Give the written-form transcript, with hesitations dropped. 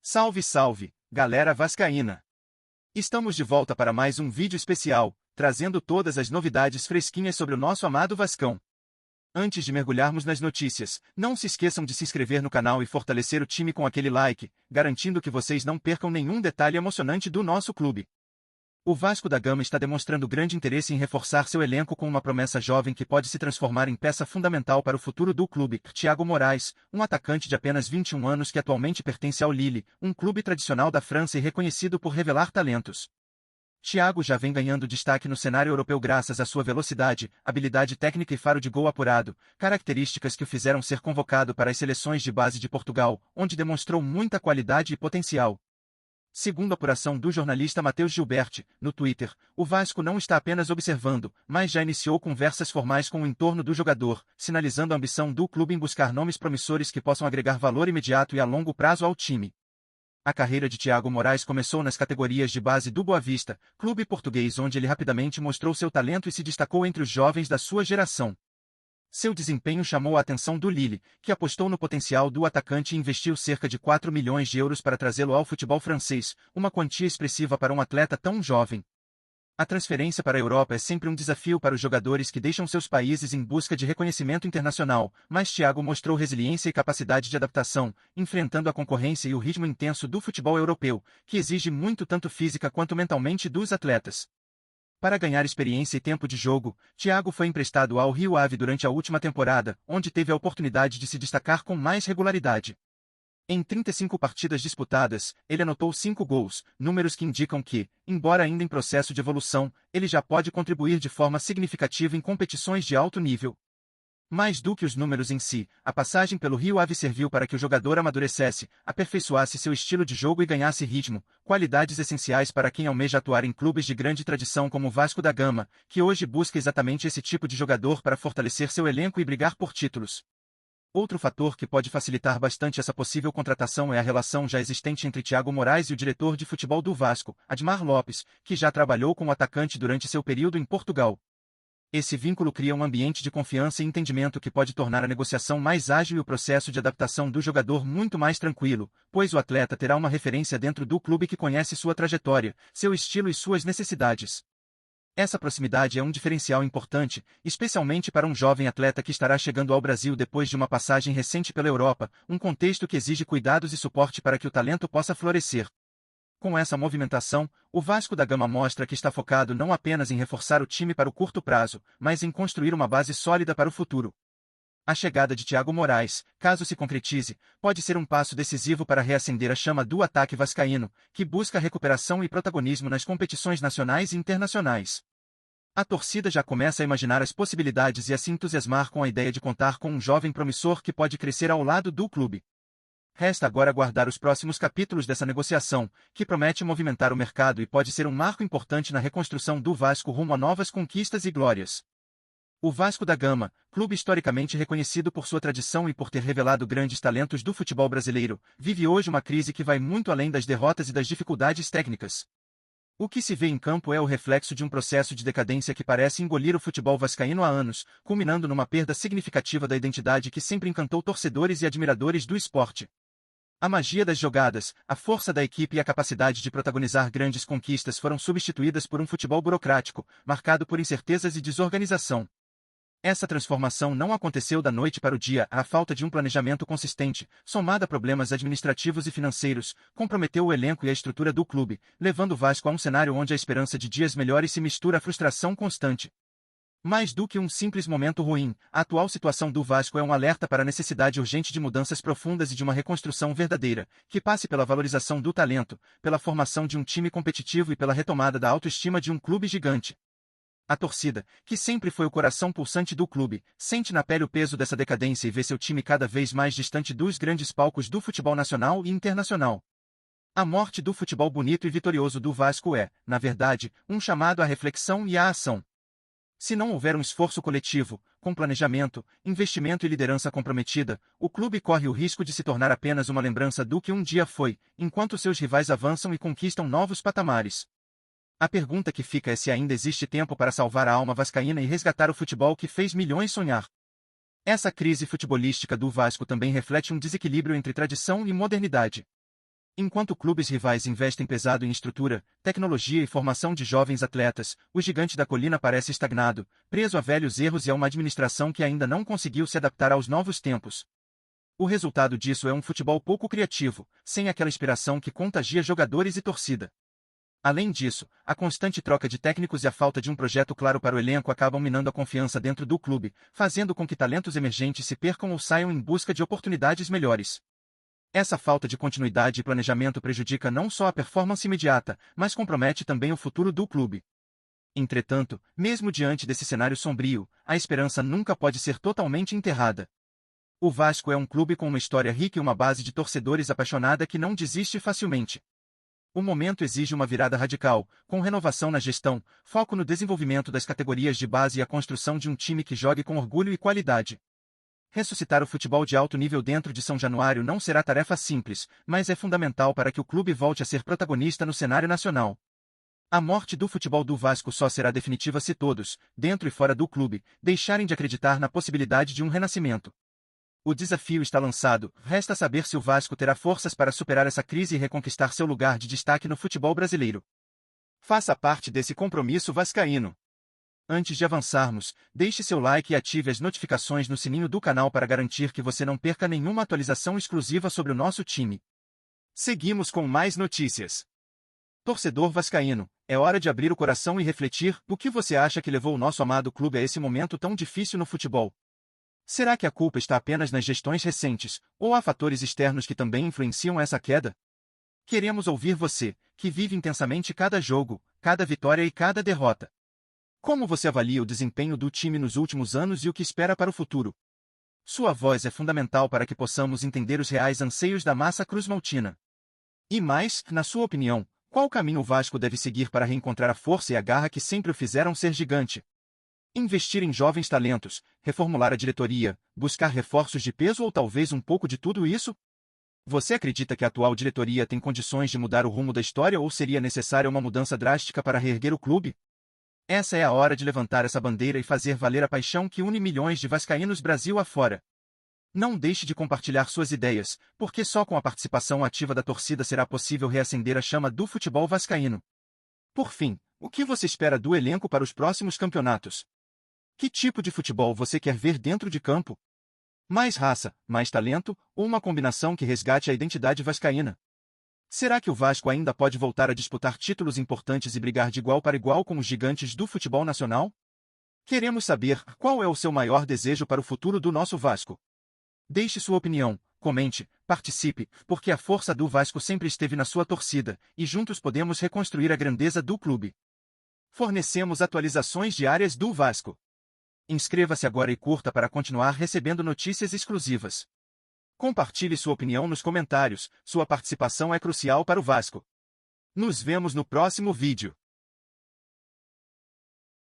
Salve, salve, galera vascaína! Estamos de volta para mais um vídeo especial, trazendo todas as novidades fresquinhas sobre o nosso amado Vascão. Antes de mergulharmos nas notícias, não se esqueçam de se inscrever no canal e fortalecer o time com aquele like, garantindo que vocês não percam nenhum detalhe emocionante do nosso clube. O Vasco da Gama está demonstrando grande interesse em reforçar seu elenco com uma promessa jovem que pode se transformar em peça fundamental para o futuro do clube, Thiago Moraes, um atacante de apenas 21 anos que atualmente pertence ao Lille, um clube tradicional da França e reconhecido por revelar talentos. Thiago já vem ganhando destaque no cenário europeu graças à sua velocidade, habilidade técnica e faro de gol apurado, características que o fizeram ser convocado para as seleções de base de Portugal, onde demonstrou muita qualidade e potencial. Segundo a apuração do jornalista Matheus Gilberti, no Twitter, o Vasco não está apenas observando, mas já iniciou conversas formais com o entorno do jogador, sinalizando a ambição do clube em buscar nomes promissores que possam agregar valor imediato e a longo prazo ao time. A carreira de Thiago Moraes começou nas categorias de base do Boa Vista, clube português onde ele rapidamente mostrou seu talento e se destacou entre os jovens da sua geração. Seu desempenho chamou a atenção do Lille, que apostou no potencial do atacante e investiu cerca de 4 milhões de euros para trazê-lo ao futebol francês, uma quantia expressiva para um atleta tão jovem. A transferência para a Europa é sempre um desafio para os jogadores que deixam seus países em busca de reconhecimento internacional, mas Thiago mostrou resiliência e capacidade de adaptação, enfrentando a concorrência e o ritmo intenso do futebol europeu, que exige muito tanto física quanto mentalmente dos atletas. Para ganhar experiência e tempo de jogo, Thiago foi emprestado ao Rio Ave durante a última temporada, onde teve a oportunidade de se destacar com mais regularidade. Em 35 partidas disputadas, ele anotou 5 gols, números que indicam que, embora ainda em processo de evolução, ele já pode contribuir de forma significativa em competições de alto nível. Mais do que os números em si, a passagem pelo Rio Ave serviu para que o jogador amadurecesse, aperfeiçoasse seu estilo de jogo e ganhasse ritmo, qualidades essenciais para quem almeja atuar em clubes de grande tradição como o Vasco da Gama, que hoje busca exatamente esse tipo de jogador para fortalecer seu elenco e brigar por títulos. Outro fator que pode facilitar bastante essa possível contratação é a relação já existente entre Thiago Moraes e o diretor de futebol do Vasco, Admar Lopes, que já trabalhou com o atacante durante seu período em Portugal. Esse vínculo cria um ambiente de confiança e entendimento que pode tornar a negociação mais ágil e o processo de adaptação do jogador muito mais tranquilo, pois o atleta terá uma referência dentro do clube que conhece sua trajetória, seu estilo e suas necessidades. Essa proximidade é um diferencial importante, especialmente para um jovem atleta que estará chegando ao Brasil depois de uma passagem recente pela Europa, um contexto que exige cuidados e suporte para que o talento possa florescer. Com essa movimentação, o Vasco da Gama mostra que está focado não apenas em reforçar o time para o curto prazo, mas em construir uma base sólida para o futuro. A chegada de Thiago Moraes, caso se concretize, pode ser um passo decisivo para reacender a chama do ataque vascaíno, que busca recuperação e protagonismo nas competições nacionais e internacionais. A torcida já começa a imaginar as possibilidades e a se entusiasmar com a ideia de contar com um jovem promissor que pode crescer ao lado do clube. Resta agora aguardar os próximos capítulos dessa negociação, que promete movimentar o mercado e pode ser um marco importante na reconstrução do Vasco rumo a novas conquistas e glórias. O Vasco da Gama, clube historicamente reconhecido por sua tradição e por ter revelado grandes talentos do futebol brasileiro, vive hoje uma crise que vai muito além das derrotas e das dificuldades técnicas. O que se vê em campo é o reflexo de um processo de decadência que parece engolir o futebol vascaíno há anos, culminando numa perda significativa da identidade que sempre encantou torcedores e admiradores do esporte. A magia das jogadas, a força da equipe e a capacidade de protagonizar grandes conquistas foram substituídas por um futebol burocrático, marcado por incertezas e desorganização. Essa transformação não aconteceu da noite para o dia. A falta de um planejamento consistente, somada a problemas administrativos e financeiros, comprometeu o elenco e a estrutura do clube, levando o Vasco a um cenário onde a esperança de dias melhores se mistura à frustração constante. Mais do que um simples momento ruim, a atual situação do Vasco é um alerta para a necessidade urgente de mudanças profundas e de uma reconstrução verdadeira, que passe pela valorização do talento, pela formação de um time competitivo e pela retomada da autoestima de um clube gigante. A torcida, que sempre foi o coração pulsante do clube, sente na pele o peso dessa decadência e vê seu time cada vez mais distante dos grandes palcos do futebol nacional e internacional. A morte do futebol bonito e vitorioso do Vasco é, na verdade, um chamado à reflexão e à ação. Se não houver um esforço coletivo, com planejamento, investimento e liderança comprometida, o clube corre o risco de se tornar apenas uma lembrança do que um dia foi, enquanto seus rivais avançam e conquistam novos patamares. A pergunta que fica é se ainda existe tempo para salvar a alma vascaína e resgatar o futebol que fez milhões sonhar. Essa crise futebolística do Vasco também reflete um desequilíbrio entre tradição e modernidade. Enquanto clubes rivais investem pesado em estrutura, tecnologia e formação de jovens atletas, o gigante da colina parece estagnado, preso a velhos erros e a uma administração que ainda não conseguiu se adaptar aos novos tempos. O resultado disso é um futebol pouco criativo, sem aquela inspiração que contagia jogadores e torcida. Além disso, a constante troca de técnicos e a falta de um projeto claro para o elenco acabam minando a confiança dentro do clube, fazendo com que talentos emergentes se percam ou saiam em busca de oportunidades melhores. Essa falta de continuidade e planejamento prejudica não só a performance imediata, mas compromete também o futuro do clube. Entretanto, mesmo diante desse cenário sombrio, a esperança nunca pode ser totalmente enterrada. O Vasco é um clube com uma história rica e uma base de torcedores apaixonada que não desiste facilmente. O momento exige uma virada radical, com renovação na gestão, foco no desenvolvimento das categorias de base e a construção de um time que jogue com orgulho e qualidade. Ressuscitar o futebol de alto nível dentro de São Januário não será tarefa simples, mas é fundamental para que o clube volte a ser protagonista no cenário nacional. A morte do futebol do Vasco só será definitiva se todos, dentro e fora do clube, deixarem de acreditar na possibilidade de um renascimento. O desafio está lançado, resta saber se o Vasco terá forças para superar essa crise e reconquistar seu lugar de destaque no futebol brasileiro. Faça parte desse compromisso vascaíno. Antes de avançarmos, deixe seu like e ative as notificações no sininho do canal para garantir que você não perca nenhuma atualização exclusiva sobre o nosso time. Seguimos com mais notícias. Torcedor vascaíno, é hora de abrir o coração e refletir: o que você acha que levou o nosso amado clube a esse momento tão difícil no futebol? Será que a culpa está apenas nas gestões recentes, ou há fatores externos que também influenciam essa queda? Queremos ouvir você, que vive intensamente cada jogo, cada vitória e cada derrota. Como você avalia o desempenho do time nos últimos anos e o que espera para o futuro? Sua voz é fundamental para que possamos entender os reais anseios da massa cruzmaltina. E mais, na sua opinião, qual caminho o Vasco deve seguir para reencontrar a força e a garra que sempre o fizeram ser gigante? Investir em jovens talentos, reformular a diretoria, buscar reforços de peso ou talvez um pouco de tudo isso? Você acredita que a atual diretoria tem condições de mudar o rumo da história ou seria necessária uma mudança drástica para reerguer o clube? Essa é a hora de levantar essa bandeira e fazer valer a paixão que une milhões de vascaínos Brasil afora. Não deixe de compartilhar suas ideias, porque só com a participação ativa da torcida será possível reacender a chama do futebol vascaíno. Por fim, o que você espera do elenco para os próximos campeonatos? Que tipo de futebol você quer ver dentro de campo? Mais raça, mais talento, ou uma combinação que resgate a identidade vascaína? Será que o Vasco ainda pode voltar a disputar títulos importantes e brigar de igual para igual com os gigantes do futebol nacional? Queremos saber qual é o seu maior desejo para o futuro do nosso Vasco. Deixe sua opinião, comente, participe, porque a força do Vasco sempre esteve na sua torcida, e juntos podemos reconstruir a grandeza do clube. Fornecemos atualizações diárias do Vasco. Inscreva-se agora e curta para continuar recebendo notícias exclusivas. Compartilhe sua opinião nos comentários, sua participação é crucial para o Vasco. Nos vemos no próximo vídeo.